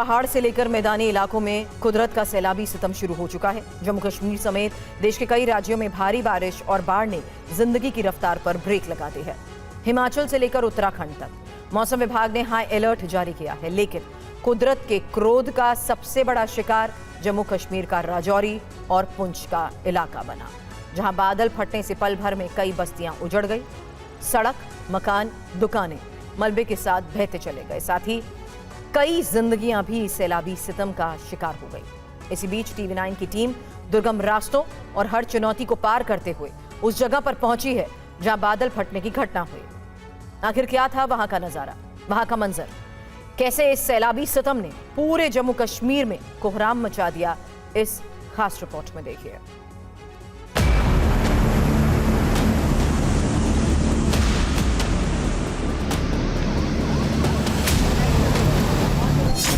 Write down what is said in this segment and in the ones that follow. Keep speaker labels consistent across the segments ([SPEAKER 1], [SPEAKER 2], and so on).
[SPEAKER 1] पहाड़ से लेकर मैदानी इलाकों में कुदरत का सैलाबी सितम शुरू हो चुका है। जम्मू कश्मीर समेत देश के कई राज्यों में भारी बारिश और बाढ़ ने जिंदगी की रफ्तार पर ब्रेक लगा दी है। हिमाचल से लेकर उत्तराखंड तक मौसम विभाग ने हाई अलर्ट जारी किया है, लेकिन कुदरत के क्रोध का सबसे बड़ा शिकार जम्मू कश्मीर का राजौरी और पुंछ का इलाका बना, जहां बादल फटने से पल भर में कई बस्तियां उजड़ गई। सड़क, मकान, दुकानें मलबे के साथ बहते चले गए। साथ ही कई जिंदगियां भी सैलाबी सितम का शिकार हो गई। इसी बीच TV9 की टीम दुर्गम रास्तों और हर चुनौती को पार करते हुए उस जगह पर पहुंची है जहां बादल फटने की घटना हुई। आखिर क्या था वहां का नजारा, वहां का मंजर? कैसे इस सैलाबी सितम ने पूरे जम्मू कश्मीर में कोहराम मचा दिया, इस खास रिपोर्ट में देखिए।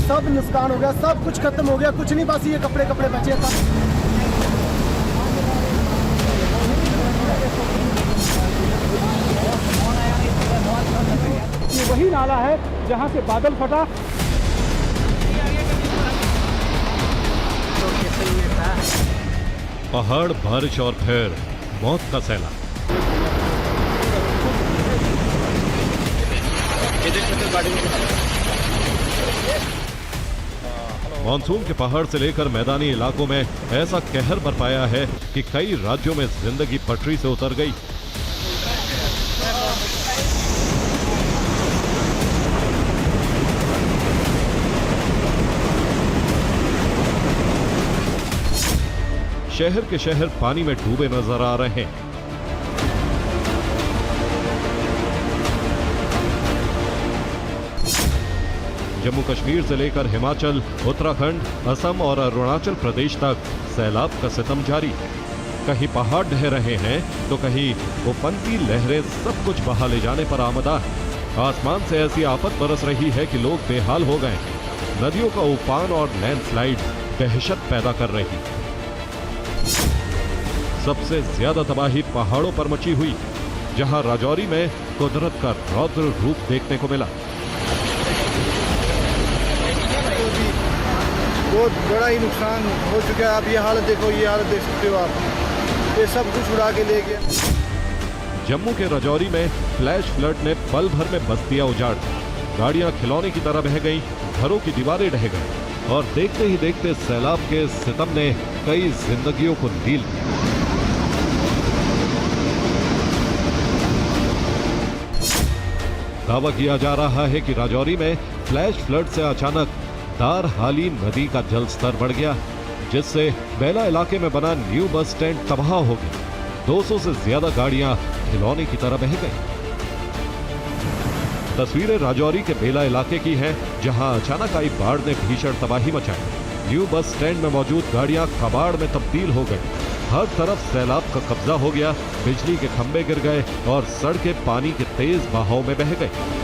[SPEAKER 2] सब नुकसान हो गया, सब कुछ खत्म हो गया, कुछ नहीं, बस ये कपड़े बचे था।
[SPEAKER 3] ये वही नाला है जहां से बादल फटा।
[SPEAKER 4] पहाड़, बारिश और फिर मौत का सैलाब। मानसून के पहाड़ से लेकर मैदानी इलाकों में ऐसा कहर बरपाया है कि कई राज्यों में जिंदगी पटरी से उतर गई। शहर के शहर पानी में डूबे नजर आ रहे हैं। जम्मू कश्मीर से लेकर हिमाचल, उत्तराखंड, असम और अरुणाचल प्रदेश तक सैलाब का सितम जारी है। कहीं पहाड़ ढह रहे हैं तो कहीं उफनती लहरें सब कुछ बहा ले जाने पर आमदा है। आसमान से ऐसी आफत बरस रही है कि लोग बेहाल हो गए। नदियों का उफान और लैंडस्लाइड दहशत पैदा कर रही है। सबसे ज्यादा तबाही पहाड़ों पर मची हुई, जहां राजौरी में कुदरत का रौद्र रूप देखने को मिला।
[SPEAKER 2] बहुत बड़ा ही नुकसान हो चुका है। आप ये हालत देखो, ये हालत देख सकते हो आप, ये सब कुछ उड़ा के ले गया।
[SPEAKER 4] जम्मू के राजौरी में फ्लैश फ्लड ने पल भर में बस्तियां उजाड़ दी। गाड़ियां खिलौने की तरह बह गईं, घरों की दीवारें ढह गईं और देखते ही देखते सैलाब के सितम ने कई जिंदगियों को नील किया। दावा किया जा रहा है कि राजौरी में फ्लैश फ्लड से अचानक दारहाली नदी का जल स्तर बढ़ गया, जिससे बेला इलाके में बना न्यू बस स्टैंड तबाह हो गया। 200 से ज्यादा गाड़ियां खिलौने की तरह बह गईं। तस्वीरें राजौरी के बेला इलाके की हैं, जहां अचानक आई बाढ़ ने भीषण तबाही मचाई। न्यू बस स्टैंड में मौजूद गाड़ियां कबाड़ में तब्दील हो गई। हर तरफ सैलाब का कब्जा हो गया, बिजली के खंभे गिर गए और सड़कें पानी के तेज बहाव में बह गई।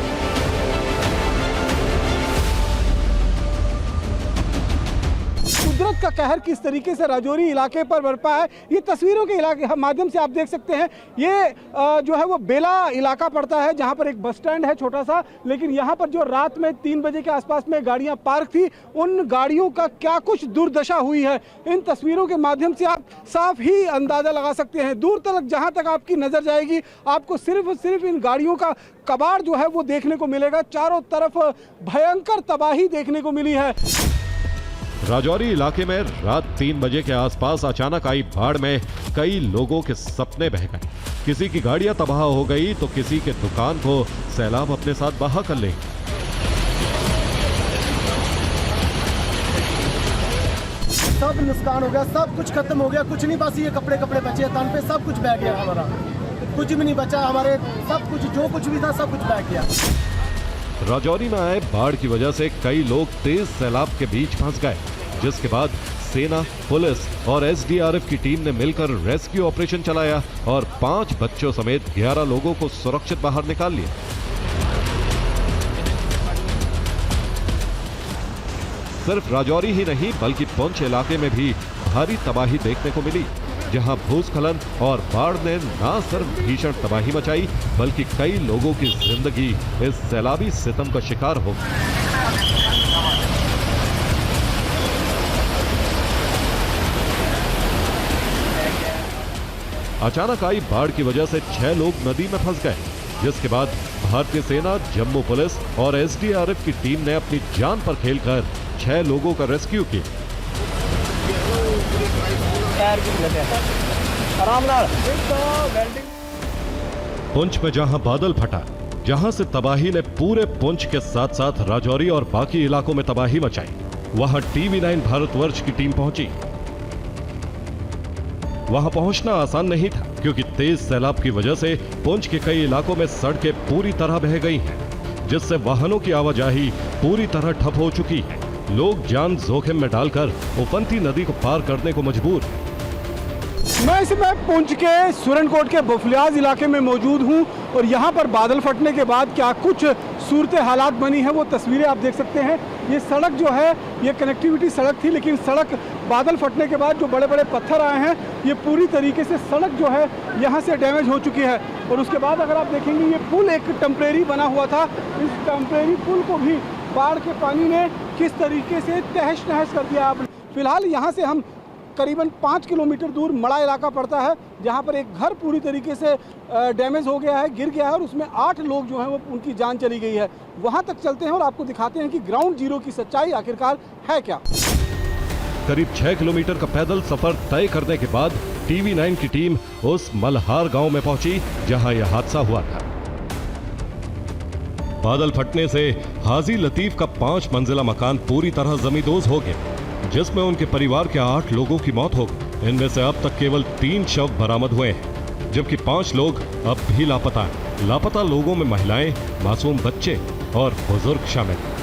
[SPEAKER 3] कुदरत का कहर किस तरीके से राजौरी इलाके पर बरपा है, ये तस्वीरों के इलाके माध्यम से आप देख सकते हैं। ये जो है वो बेला इलाका पड़ता है, जहां पर एक बस स्टैंड है छोटा सा, लेकिन यहां पर जो रात में 3 बजे के आसपास में गाड़ियां पार्क थी, उन गाड़ियों का क्या कुछ दुर्दशा हुई है, इन तस्वीरों के माध्यम से आप साफ ही अंदाजा लगा सकते हैं। दूर तक जहां तक आपकी नजर जाएगी, आपको सिर्फ इन गाड़ियों का कबाड़ जो है वो देखने को मिलेगा। चारों तरफ भयंकर तबाही देखने को मिली है।
[SPEAKER 4] राजौरी इलाके में रात 3 बजे के आसपास अचानक आई बाढ़ में कई लोगों के सपने बह गए। किसी की गाड़ियां तबाह हो गई तो किसी के दुकान को सैलाब अपने साथ बहा कर ले।
[SPEAKER 2] सब नुकसान हो गया, सब कुछ खत्म हो गया, कुछ नहीं, बस ये कपड़े बचे तन पे, सब कुछ बह गया हमारा, कुछ भी नहीं बचा हमारे, सब कुछ जो कुछ भी था सब कुछ बह गया।
[SPEAKER 4] राजौरी में आए बाढ़ की वजह से कई लोग तेज सैलाब के बीच फंस गए, जिसके बाद सेना, पुलिस और SDRF की टीम ने मिलकर रेस्क्यू ऑपरेशन चलाया और 5 बच्चों समेत 11 लोगों को सुरक्षित बाहर निकाल लिया। सिर्फ राजौरी ही नहीं बल्कि पुंछ इलाके में भी भारी तबाही देखने को मिली, जहां भूस्खलन और बाढ़ ने न सिर्फ भीषण तबाही मचाई बल्कि कई लोगों की जिंदगी इस सैलाबी सितम का शिकार हो गई। अचानक आई बाढ़ की वजह से 6 लोग नदी में फंस गए, जिसके बाद भारतीय सेना, जम्मू पुलिस और एसडीआरएफ की टीम ने अपनी जान पर खेलकर 6 लोगों का रेस्क्यू किया। पुंछ में जहां बादल फटा, जहां से तबाही ने पूरे पुंछ के साथ साथ राजौरी और बाकी इलाकों में तबाही मचाई, वहां टीवी9 भारतवर्ष की टीम पहुंची। वहां पहुंचना आसान नहीं था, क्योंकि तेज सैलाब की वजह से पुंछ के कई इलाकों में सड़कें पूरी तरह बह गई हैं, जिससे वाहनों की आवाजाही पूरी तरह ठप हो चुकी है। लोग जान जोखिम में डालकर उफनती नदी को पार करने को मजबूर हैं।
[SPEAKER 3] मैं इस समय पुंछ के सुरनकोट के बफलियाज इलाके में मौजूद हूं और यहां पर बादल फटने के बाद क्या कुछ सूरत हालात बनी है वो तस्वीरें आप देख सकते हैं। ये सड़क जो है ये कनेक्टिविटी सड़क थी, लेकिन सड़क बादल फटने के बाद जो बड़े बड़े पत्थर आए हैं ये पूरी तरीके से सड़क जो है यहाँ से डैमेज हो चुकी है। और उसके बाद अगर आप देखेंगे ये पुल एक टेम्परेरी बना हुआ था, इस टेम्परेरी पुल को भी बाढ़ के पानी ने किस तरीके से तहस नहस कर दिया। फिलहाल यहाँ से हम करीबन 5 किलोमीटर दूर मड़ा इलाका पड़ता है, जहाँ पर एक घर पूरी तरीके से डैमेज हो गया है, गिर गया है और उसमें 8 लोग जो हैं वो उनकी जान चली गई है। वहाँ तक चलते हैं और आपको दिखाते हैं कि ग्राउंड जीरो की सच्चाई आखिरकार है क्या।
[SPEAKER 4] करीब 6 किलोमीटर का पैदल सफर तय करने के बाद टीवी9 की टीम उस मल्हार गांव में पहुंची, जहां यह हादसा हुआ था। बादल फटने से हाजी लतीफ का 5 मंजिला मकान पूरी तरह जमींदोज हो गया, जिसमें उनके परिवार के 8 लोगों की मौत हो गई। इनमें से अब तक केवल 3 शव बरामद हुए हैं, जबकि 5 लोग अब भी लापता हैं। लापता लोगों में महिलाएं, मासूम बच्चे और बुजुर्ग शामिल हैं।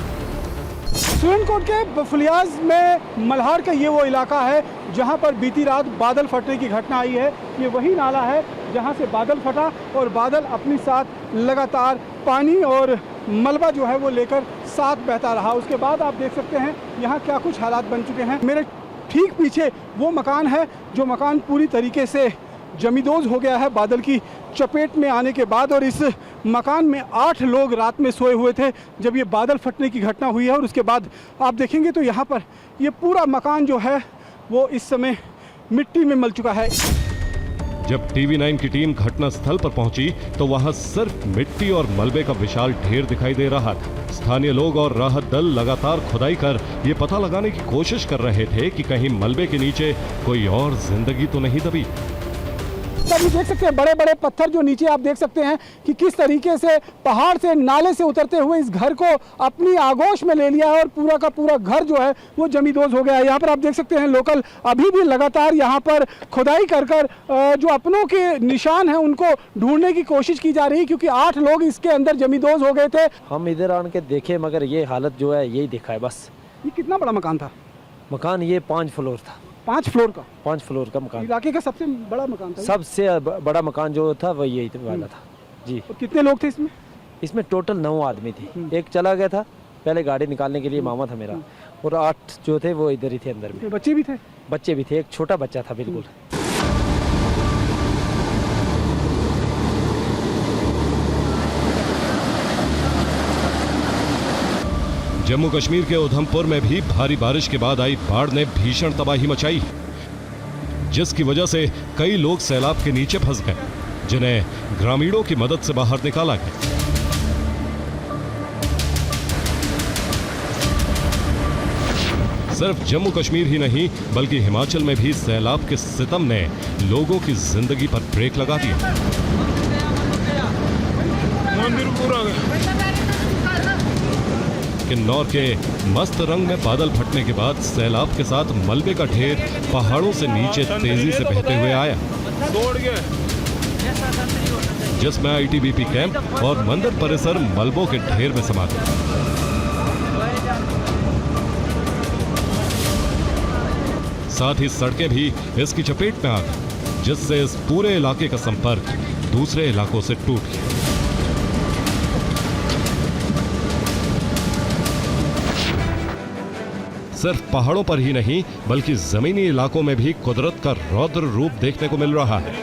[SPEAKER 3] सुरनकोट के बफलियाज में मल्हार का ये वो इलाका है जहां पर बीती रात बादल फटने की घटना आई है। ये वही नाला है जहां से बादल फटा और बादल अपनी साथ लगातार पानी और मलबा जो है वो लेकर साथ बहता रहा। उसके बाद आप देख सकते हैं यहाँ क्या कुछ हालात बन चुके हैं। मेरे ठीक पीछे वो मकान है जो मकान पूरी तरीके से जमींदोज हो गया है बादल की चपेट में आने के बाद, और इस मकान में 8 लोग रात में सोए हुए थे जब ये बादल फटने की घटना हुई है। और उसके बाद आप देखेंगे तो यहाँ पर ये पूरा मकान जो है वो इस समय मिट्टी में मल चुका है।
[SPEAKER 4] जब टीवी9 की टीम घटना स्थल पर पहुंची तो वहां सिर्फ मिट्टी और मलबे का विशाल ढेर दिखाई दे रहा था। स्थानीय लोग और राहत दल लगातार खुदाई कर ये पता लगाने की कोशिश कर रहे थे कि कहीं मलबे के नीचे कोई और जिंदगी तो नहीं दबी।
[SPEAKER 3] तभी देख सकते हैं बड़े बड़े पत्थर जो नीचे आप देख सकते हैं कि किस तरीके से पहाड़ से नाले से उतरते हुए इस घर को अपनी आगोश में ले लिया है और पूरा का पूरा घर जो है वो जमींदोज हो गया है। यहाँ पर आप देख सकते हैं लोकल अभी भी लगातार यहाँ पर खुदाई कर जो अपनों के निशान हैं उनको ढूंढने की कोशिश की जा रही है, क्योंकि 8 लोग इसके अंदर जमींदोज हो गए थे।
[SPEAKER 5] हम इधर आन के देखे मगर ये हालत जो है यही दिखा है बस।
[SPEAKER 3] ये कितना बड़ा मकान था?
[SPEAKER 5] मकान ये 5 फ्लोर था।
[SPEAKER 3] 5 फ्लोर का?
[SPEAKER 5] 5 फ्लोर का मकान,
[SPEAKER 3] इलाके का सबसे बड़ा मकान था।
[SPEAKER 5] सबसे बड़ा मकान जो था वो यही वाला था जी।
[SPEAKER 3] और कितने लोग थे इसमें?
[SPEAKER 5] इसमें टोटल 9 आदमी थे। एक चला गया था पहले गाड़ी निकालने के लिए, मामा था मेरा, और 8 जो थे वो इधर ही थे अंदर में।
[SPEAKER 3] बच्चे भी थे?
[SPEAKER 5] बच्चे भी थे, एक छोटा बच्चा था बिल्कुल।
[SPEAKER 4] जम्मू कश्मीर के उधमपुर में भी भारी बारिश के बाद आई बाढ़ ने भीषण तबाही मचाई, जिसकी वजह से कई लोग सैलाब के नीचे फंस गए, जिन्हें ग्रामीणों की मदद से बाहर निकाला गया। सिर्फ जम्मू कश्मीर ही नहीं बल्कि हिमाचल में भी सैलाब के सितम ने लोगों की जिंदगी पर ब्रेक लगा दिया। किन्नौर के मस्त रंग में बादल फटने के बाद सैलाब के साथ मलबे का ढेर पहाड़ों से नीचे तेजी से बहते हुए आया, जिसमें आईटीबीपी कैंप और मंदिर परिसर मलबों के ढेर में समा गए। साथ ही सड़कें भी इसकी चपेट में आ गई, जिससे इस पूरे इलाके का संपर्क दूसरे इलाकों से टूट गया। सिर्फ पहाड़ों पर ही नहीं बल्कि जमीनी इलाकों में भी कुदरत का रौद्र रूप देखने को मिल रहा है।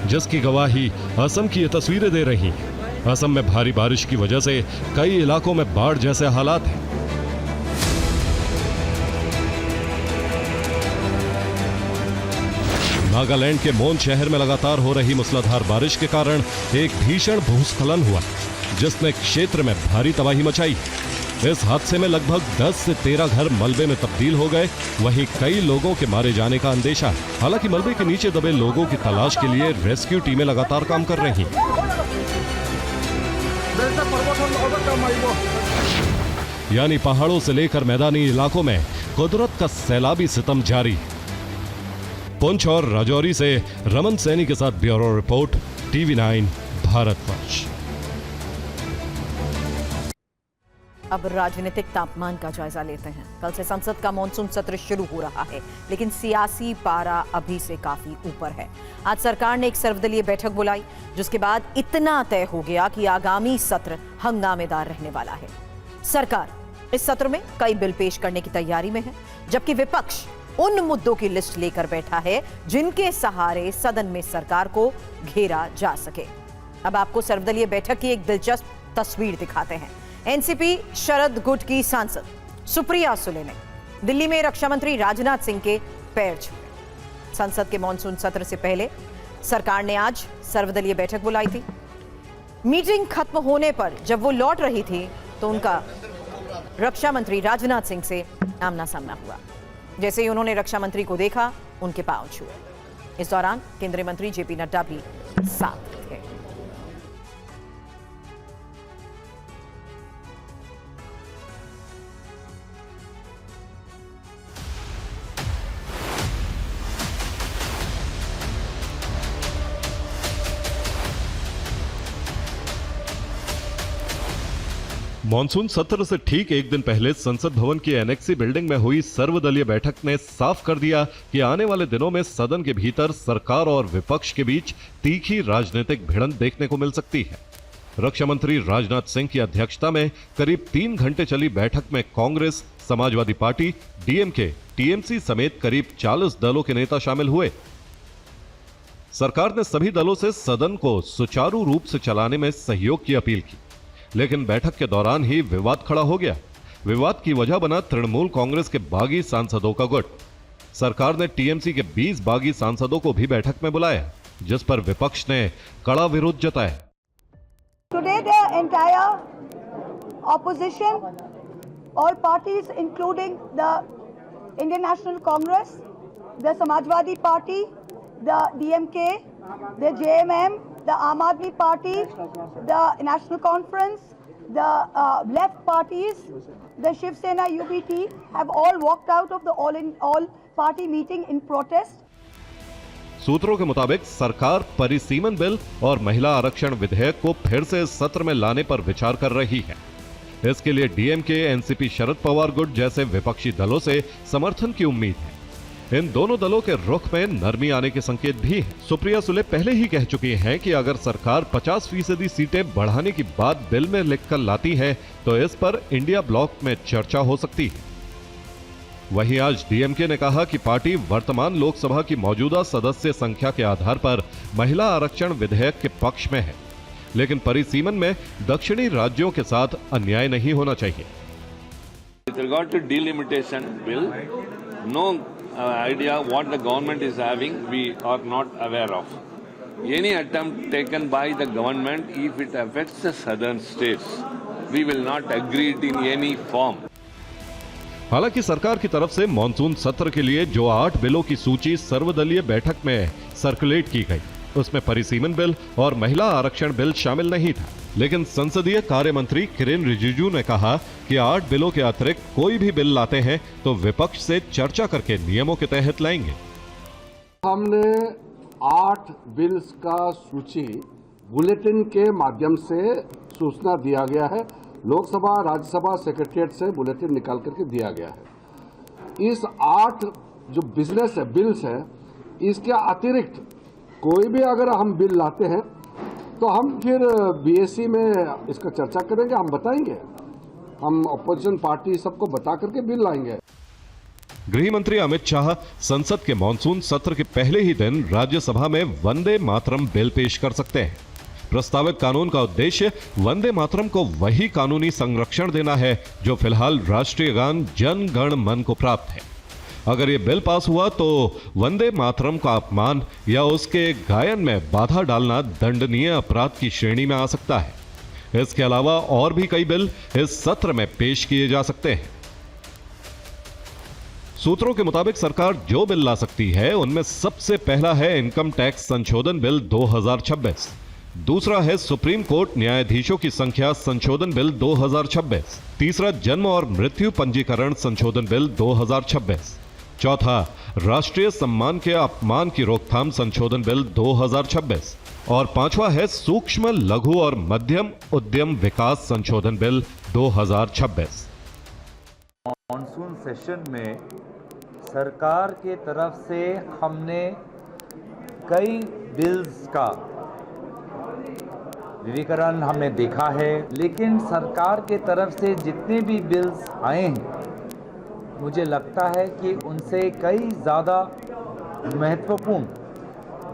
[SPEAKER 4] जिसकी गवाही असम की ये तस्वीरें दे रही हैं। असम में भारी बारिश की वजह से कई इलाकों में बाढ़ जैसे हालात हैं। नागालैंड के मोन शहर में लगातार हो रही मूसलाधार बारिश के कारण एक भीषण भूस्खलन हुआ, जिसने क्षेत्र में भारी तबाही मचाई। इस हादसे में लगभग 10 से 13 घर मलबे में तब्दील हो गए। वहीं कई लोगों के मारे जाने का अंदेशा है। हालांकि मलबे के नीचे दबे लोगों की तलाश के लिए रेस्क्यू टीमें लगातार काम कर रही हैं। यानी पहाड़ों से लेकर मैदानी इलाकों में कुदरत का सैलाबी सितम जारी। पुंछ और राजौरी से रमन सैनी के साथ ब्यूरो रिपोर्ट, TV9 भारतवर्ष।
[SPEAKER 1] अब राजनीतिक तापमान का जायजा लेते हैं। कल से संसद का मॉनसून सत्र शुरू हो रहा है, लेकिन सियासी पारा अभी से काफी ऊपर है। आज सरकार ने एक सर्वदलीय बैठक बुलाई, जिसके बाद इतना तय हो गया कि आगामी सत्र हंगामेदार रहने वाला है। सरकार इस सत्र में कई बिल पेश करने की तैयारी में है, जबकि विपक्ष उन मुद्दों की लिस्ट लेकर बैठा है जिनके सहारे सदन में सरकार को घेरा जा सके। अब आपको सर्वदलीय बैठक की एक दिलचस्प तस्वीर दिखाते हैं। एनसीपी शरद गुट की सांसद सुप्रिया सुले ने दिल्ली में रक्षा मंत्री राजनाथ सिंह के पैर छुए। संसद के मॉनसून सत्र से पहले सरकार ने आज सर्वदलीय बैठक बुलाई थी। मीटिंग खत्म होने पर जब वो लौट रही थी तो उनका रक्षा मंत्री राजनाथ सिंह से आमना सामना हुआ। जैसे ही उन्होंने रक्षा मंत्री को देखा, उनके पांव छुए। इस दौरान केंद्रीय मंत्री जेपी नड्डा भी साथ थे।
[SPEAKER 4] मॉनसून सत्र से ठीक एक दिन पहले संसद भवन की एनेक्सी बिल्डिंग में हुई सर्वदलीय बैठक ने साफ कर दिया कि आने वाले दिनों में सदन के भीतर सरकार और विपक्ष के बीच तीखी राजनीतिक भिड़ंत देखने को मिल सकती है। रक्षा मंत्री राजनाथ सिंह की अध्यक्षता में करीब 3 घंटे चली बैठक में Congress, Samajwadi party, DMK, TMC समेत करीब 40 दलों के नेता शामिल हुए। सरकार ने सभी दलों से सदन को सुचारू रूप से चलाने में सहयोग की अपील की, लेकिन बैठक के दौरान ही विवाद खड़ा हो गया। विवाद की वजह बना तृणमूल कांग्रेस के बागी सांसदों का गुट। सरकार ने टीएमसी के 20 बागी सांसदों को भी बैठक में बुलाया, जिस पर विपक्ष ने कड़ा विरोध जताया।
[SPEAKER 6] Today the entire opposition, all parties including the Indian National Congress, the Samajwadi Party, the DMK, the JMM, the Aam Aadmi Party, the National Conference, the left parties, the Shiv Sena UBT have all walked out of the all party meeting in protest.
[SPEAKER 4] सूत्रों के मुताबिक सरकार परिसीमन bill और महिला आरक्षण विधेयक को फिर से इस सत्र में लाने पर विचार कर रही है। इसके लिए डीएमके, एनसीपी, शरद पवार गुट जैसे विपक्षी दलों से समर्थन की उम्मीद है। इन दोनों दलों के रुख में नरमी आने के संकेत भी हैं। सुप्रिया सुले पहले ही कह चुकी हैं कि अगर सरकार 50% सीटें बढ़ाने की बात बिल में लिखकर लाती है तो इस पर इंडिया ब्लॉक में चर्चा हो सकती है। वहीं आज डीएमके ने कहा कि पार्टी वर्तमान लोकसभा की मौजूदा सदस्य संख्या के आधार पर महिला आरक्षण विधेयक के पक्ष में है, लेकिन परिसीमन में दक्षिणी राज्यों के साथ अन्याय नहीं होना चाहिए।
[SPEAKER 7] With regard to delimitation bill, no idea what the government is having, we are not aware of. Any attempt taken by the government, if it affects the southern states, we will not agree it in any form.
[SPEAKER 4] हालांकि सरकार की तरफ से monsoon सत्र के लिए जो 8 बिलों की सूची सर्वदलीय बैठक में सर्कुलेट की गई, उसमें परिसीमन बिल और महिला आरक्षण बिल शामिल नहीं था। लेकिन संसदीय कार्य मंत्री किरेन रिजिजू ने कहा कि 8 बिलों के अतिरिक्त कोई भी बिल लाते हैं तो विपक्ष से चर्चा करके नियमों के तहत लाएंगे।
[SPEAKER 8] हमने 8 बिल्स का सूची बुलेटिन के माध्यम से सूचना दिया गया है। लोकसभा राज्यसभा सेक्रेटरीट से बुलेटिन निकाल करके दिया गया है। इस 8 जो बिजनेस है, बिल्स है, इसके अतिरिक्त कोई भी अगर हम बिल लाते हैं तो हम फिर बीएससी में इसका चर्चा करेंगे, हम बताएंगे, हम अपोजिशन पार्टी सबको बता करके बिल लाएंगे।
[SPEAKER 4] गृह मंत्री अमित शाह संसद के मॉनसून सत्र के पहले ही दिन राज्यसभा में वंदे मातरम बिल पेश कर सकते हैं। प्रस्तावित कानून का उद्देश्य वंदे मातरम को वही कानूनी संरक्षण देना है जो फिलहाल राष्ट्रीय गान जन गण मन को प्राप्त है। अगर ये बिल पास हुआ तो वंदे मातरम का अपमान या उसके गायन में बाधा डालना दंडनीय अपराध की श्रेणी में आ सकता है। इसके अलावा और भी कई बिल इस सत्र में पेश किए जा सकते हैं। सूत्रों के मुताबिक सरकार जो बिल ला सकती है उनमें सबसे पहला है इनकम टैक्स संशोधन बिल 2026, दूसरा है सुप्रीम कोर्ट न्यायाधीशों की संख्या संशोधन बिल 2026, तीसरा जन्म और मृत्यु पंजीकरण संशोधन बिल 2026, चौथा राष्ट्रीय सम्मान के अपमान की रोकथाम संशोधन बिल 2026 और पांचवा है सूक्ष्म लघु और मध्यम उद्यम विकास संशोधन बिल 2026।
[SPEAKER 9] मॉनसून सेशन में सरकार के तरफ से हमने कई बिल्स का विविकरण हमने देखा है, लेकिन सरकार के तरफ से जितने भी बिल्स आए हैं मुझे लगता है कि उनसे कई ज़्यादा महत्वपूर्ण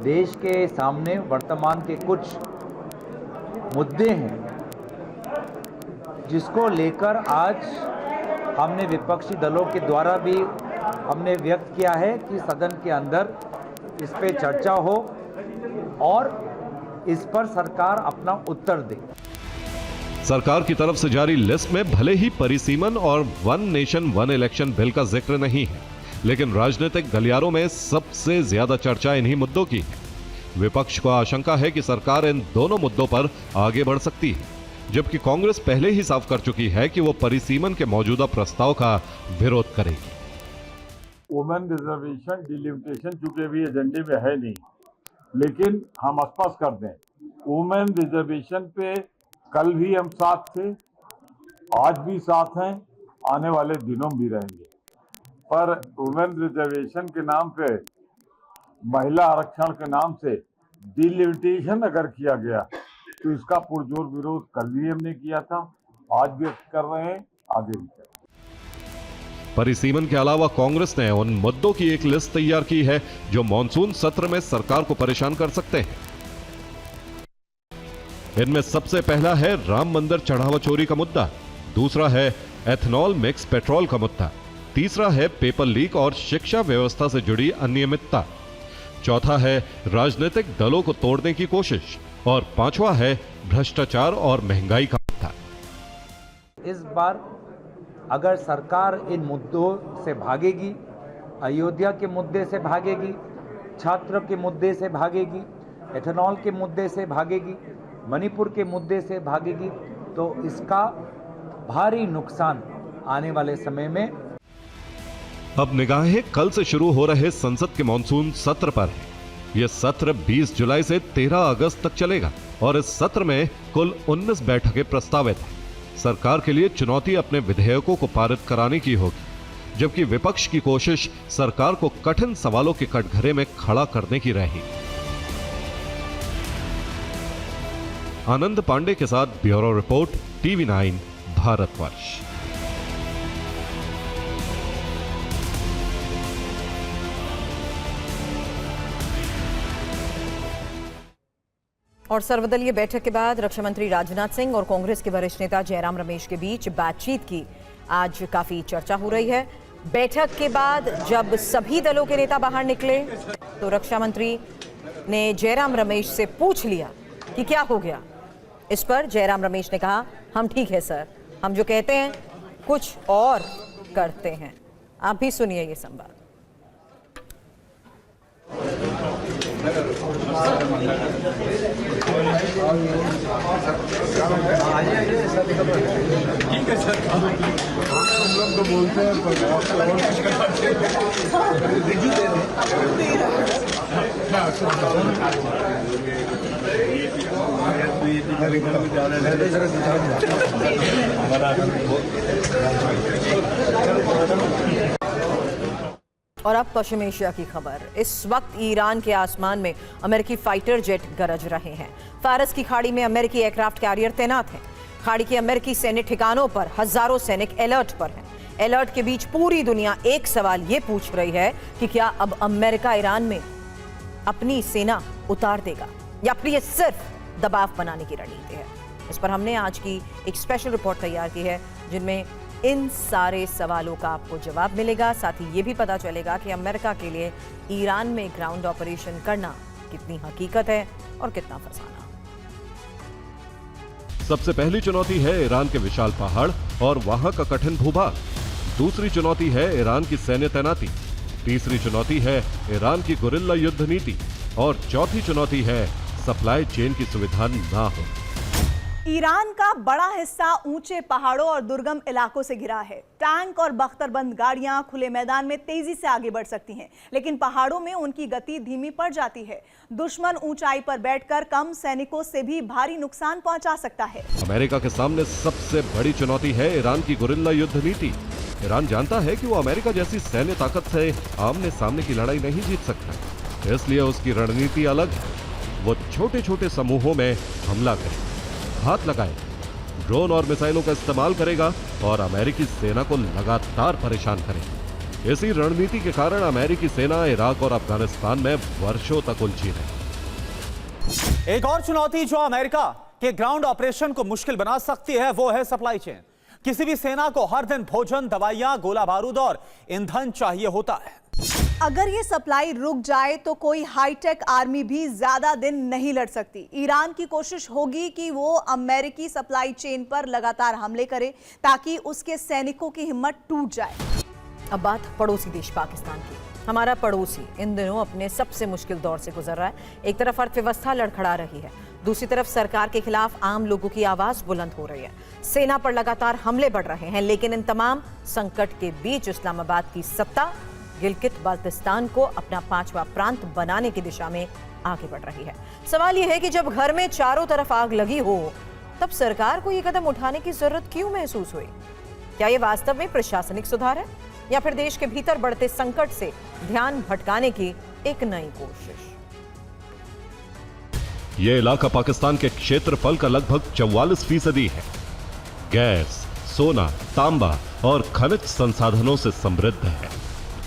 [SPEAKER 9] देश के सामने वर्तमान के कुछ मुद्दे हैं जिसको लेकर आज हमने विपक्षी दलों के द्वारा भी हमने व्यक्त किया है कि सदन के अंदर इस पे चर्चा हो और इस पर सरकार अपना उत्तर दे।
[SPEAKER 4] सरकार की तरफ से जारी लिस्ट में भले ही परिसीमन और one nation one election bill का जिक्र नहीं है, लेकिन राजनीतिक गलियारों में सबसे ज्यादा चर्चा इन्हीं मुद्दों की है। विपक्ष को आशंका है कि सरकार इन दोनों मुद्दों पर आगे बढ़ सकती है, जबकि कांग्रेस पहले ही साफ कर चुकी है कि वो परिसीमन के मौजूदा प्रस्ताव का विरोध करेगी।
[SPEAKER 10] वुमेन रिजर्वेशन डिलिमिटेशन चूंकि भी एजेंडे में है नहीं, लेकिन हम स्पष्ट कर दें, वुमेन रिजर्वेशन पे कल भी हम साथ थे, आज भी साथ हैं, आने वाले दिनों में भी रहेंगे। पर वुमेन रिजर्वेशन के नाम पे, महिला आरक्षण के नाम से डिलिमिटेशन अगर किया गया तो इसका पुरजोर विरोध कल भी हमने किया था, आज भी कर रहे हैं, आगे भी करेंगे।
[SPEAKER 4] परिसीमन के अलावा कांग्रेस ने उन मुद्दों की एक लिस्ट तैयार की है जो मॉनसून सत्र में सरकार को परेशान कर सकते हैं। इनमें सबसे पहला है राम मंदिर चढ़ावा चोरी का मुद्दा, दूसरा है एथनॉल मिक्स पेट्रोल का मुद्दा, तीसरा है पेपर लीक और शिक्षा व्यवस्था से जुड़ी अनियमितता, चौथा है राजनीतिक दलों को तोड़ने की कोशिश और पांचवा है भ्रष्टाचार और महंगाई का मुद्दा।
[SPEAKER 9] इस बार अगर सरकार इन मुद्दों से भागेगी, अयोध्या के मुद्दे से भागेगी, छात्र के मुद्दे से भागेगी, एथेनॉल के मुद्दे से भागेगी, मणिपुर के मुद्दे से भागेगी, तो इसका भारी नुकसान आने वाले समय में।
[SPEAKER 4] अब निगाहें कल से शुरू हो रहे संसद के मॉनसून सत्र पर है। यह सत्र 20 जुलाई से 13 अगस्त तक चलेगा और इस सत्र में कुल 19 बैठकें प्रस्तावित हैं। सरकार के लिए चुनौती अपने विधेयकों को पारित कराने की होगी, जबकि विपक्ष की कोशिश सरकार को कठिन सवालों के कटघरे में खड़ा करने की रहेगी। आनंद पांडे के साथ ब्यूरो रिपोर्ट, TV9 भारतवर्ष।
[SPEAKER 1] और सर्वदलीय बैठक के बाद रक्षा मंत्री राजनाथ सिंह और कांग्रेस के वरिष्ठ नेता जयराम रमेश के बीच बातचीत की आज काफी चर्चा हो रही है। बैठक के बाद जब सभी दलों के नेता बाहर निकले तो रक्षा मंत्री ने जयराम रमेश से पूछ लिया कि क्या हो गया। इस पर जयराम रमेश ने कहा, हम ठीक है सर, हम जो कहते हैं कुछ और करते हैं। आप भी सुनिए ये संवाद।
[SPEAKER 10] ठीक है सर, हम लोग तो बोलते हैं
[SPEAKER 1] और अब पश्चिम एशिया की खबर। इस वक्त ईरान के आसमान में अमेरिकी फाइटर जेट गरज रहे हैं। फारस की खाड़ी में अमेरिकी एयरक्राफ्ट कैरियर तैनात हैं। खाड़ी के अमेरिकी सैन्य ठिकानों पर हजारों सैनिक अलर्ट पर हैं। अलर्ट के बीच पूरी दुनिया एक सवाल ये पूछ रही है कि क्या अब अमेरिका ईरान में अपनी सेना उतार देगा या फिर ये सिर्फ दबाव बनाने की रणनीति है। इस पर हमने आज की एक स्पेशल रिपोर्ट तैयार की है, जिनमें इन सारे सवालों का आपको जवाब मिलेगा। साथ ही ये भी पता चलेगा कि अमेरिका के लिए ईरान में ग्राउंड ऑपरेशन करना कितनी हकीकत है और कितना फसाना।
[SPEAKER 4] सबसे पहली चुनौती है ईरान के विशाल पहाड़ और वहां का कठिन भूभाग। दूसरी चुनौती है ईरान की सैन्य तैनाती। तीसरी चुनौती है ईरान की गुरिल्ला युद्ध नीति और चौथी चुनौती है सप्लाई चेन की सुविधा ना हो।
[SPEAKER 11] ईरान का बड़ा हिस्सा ऊंचे पहाड़ों और दुर्गम इलाकों से घिरा है। टैंक और बख्तरबंद गाड़ियां खुले मैदान में तेजी से आगे बढ़ सकती हैं, लेकिन पहाड़ों में उनकी गति धीमी पड़ जाती है। दुश्मन ऊंचाई पर बैठकर कम सैनिकों से भी भारी नुकसान पहुंचा सकता है।
[SPEAKER 4] अमेरिका के सामने सबसे बड़ी चुनौती है ईरान की गुरिल्ला युद्ध नीति। ईरान जानता है कि वो अमेरिका जैसी सैन्य ताकत से आमने सामने की लड़ाई नहीं जीत सकता, इसलिए उसकी रणनीति अलग है। वो छोटे छोटे समूहों में हमला करे, हाथ लगाए, ड्रोन और मिसाइलों का इस्तेमाल करेगा और अमेरिकी सेना को लगातार परेशान करेगा। इसी रणनीति के कारण अमेरिकी सेना इराक और अफगानिस्तान में वर्षों तक उलझी रही।
[SPEAKER 12] एक और चुनौती जो अमेरिका के ग्राउंड ऑपरेशन को मुश्किल बना सकती है वो है सप्लाई चेन। किसी भी सेना को हर दिन भोजन, दवाइयां, गोला बारूद और ईंधन चाहिए होता है।
[SPEAKER 11] अगर ये सप्लाई रुक जाए तो कोई हाईटेक आर्मी भी ज्यादा दिन नहीं लड़ सकती। ईरान की कोशिश होगी कि वो अमेरिकी सप्लाई चेन पर लगातार हमले करे ताकि उसके सैनिकों की हिम्मत टूट जाए।
[SPEAKER 1] अब बात पड़ोसी देश पाकिस्तान की। हमारा पड़ोसी इन दिनों अपने सबसे मुश्किल दौर से गुजर रहा है। एक तरफ अर्थव्यवस्था लड़खड़ा रही है, दूसरी तरफ सरकार के खिलाफ आम लोगों की आवाज बुलंद हो रही है। सेना पर लगातार हमले बढ़ रहे हैं, लेकिन इन तमाम संकट के बीच इस्लामाबाद की सत्ता गिलगित बाल्टिस्तान को अपना 5वां प्रांत बनाने की दिशा में आगे बढ़ रही है। सवाल यह है कि जब घर में चारों तरफ आग लगी हो, तब सरकार को यह कदम उठाने की जरूरत क्यों महसूस हुई? क्या यह वास्तव में प्रशासनिक सुधार है या फिर देश के भीतर बढ़ते संकट से ध्यान भटकाने की एक नई कोशिश?
[SPEAKER 4] यह इलाका पाकिस्तान के क्षेत्रफल का लगभग 44% है। गैस, सोना, तांबा और खनिज संसाधनों से समृद्ध है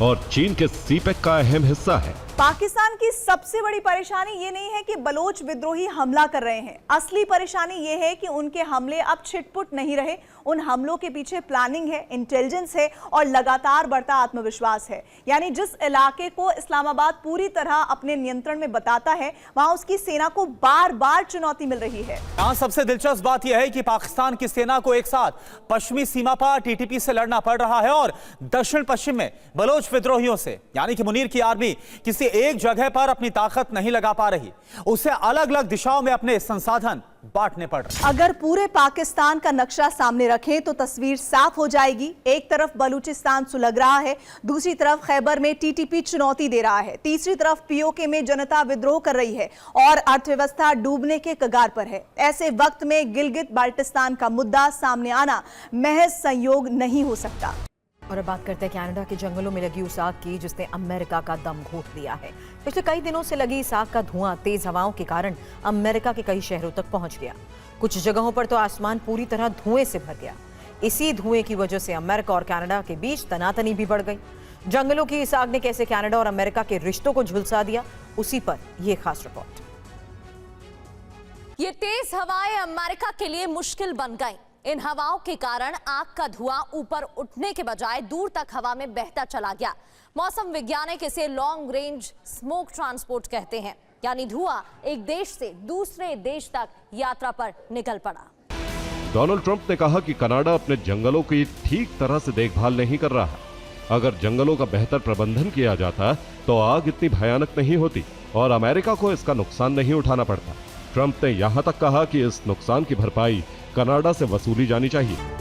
[SPEAKER 4] और चीन के सीपेक का अहम हिस्सा है।
[SPEAKER 11] पाकिस्तान की सबसे बड़ी परेशानी ये नहीं है कि बलोच विद्रोही हमला कर रहे हैं। असली परेशानी ये है कि उनके हमले अब छिटपुट नहीं रहे। उन हमलों के पीछे प्लानिंग है, इंटेलिजेंस है और लगातार बढ़ता आत्मविश्वास है। यानी जिस इलाके को इस्लामाबाद पूरी तरह अपने नियंत्रण में बताता है, वहां उसकी सेना को बार बार चुनौती मिल रही है।
[SPEAKER 12] यहाँ सबसे दिलचस्प बात यह है कि पाकिस्तान की सेना को एक साथ पश्चिमी सीमा पर टीटीपी से लड़ना पड़ रहा है और दक्षिण पश्चिम में बलोच विद्रोहियों से। यानी कि मुनीर की आर्मी किसी एक जगह पर अपनी ताकत नहीं लगा पा रही, उसे अलग अलग दिशाओं में अपने संसाधन बांटने पड़ रहे।
[SPEAKER 11] अगर पूरे पाकिस्तान का नक्शा सामने रखें तो तस्वीर साफ हो जाएगी। एक तरफ बलूचिस्तान सुलग रहा है, दूसरी तरफ खैबर में टीटीपी चुनौती दे रहा है, तीसरी तरफ पीओके में जनता विद्रोह कर रही है और अर्थव्यवस्था डूबने के कगार पर है। ऐसे वक्त में गिलगित बाल्टिस्तान का मुद्दा सामने आना महज संयोग नहीं हो सकता।
[SPEAKER 1] और अब बात करते हैं कनाडा के जंगलों में लगी उस आग की जिसने अमेरिका का दम घोट लिया है। पिछले कई दिनों से लगी इस आग का धुआं तेज हवाओं के कारण अमेरिका के कई शहरों तक पहुंच गया। कुछ जगहों पर तो आसमान पूरी तरह धुएं से भर गया। इसी धुएं की वजह से अमेरिका और कनाडा के बीच तनातनी भी बढ़ गई। जंगलों की इस आग ने कैसे कनाडा और अमेरिका के रिश्तों को झुलसा दिया, उसी पर यह खास रिपोर्ट।
[SPEAKER 13] ये तेज हवाएं अमेरिका के लिए मुश्किल बन गई। इन हवाओं के कारण आग का धुआं ऊपर उठने के बजाय दूर तक हवा में बहता चला गया। मौसम वैज्ञानिक इसे लॉन्ग रेंज स्मोक ट्रांसपोर्ट कहते हैं, यानी धुआं एक देश से दूसरे देश तक यात्रा पर निकल पड़ा।
[SPEAKER 4] डोनाल्ड ट्रंप ने कहा कि कनाडा अपने जंगलों की ठीक तरह से देखभाल नहीं कर रहा। अगर जंगलों का बेहतर प्रबंधन किया जाता तो आग इतनी भयानक नहीं होती और अमेरिका को इसका नुकसान नहीं उठाना पड़ता। ट्रंप ने यहां तक कहा कि इस नुकसान की भरपाई कनाडा से वसूली जानी चाहिए।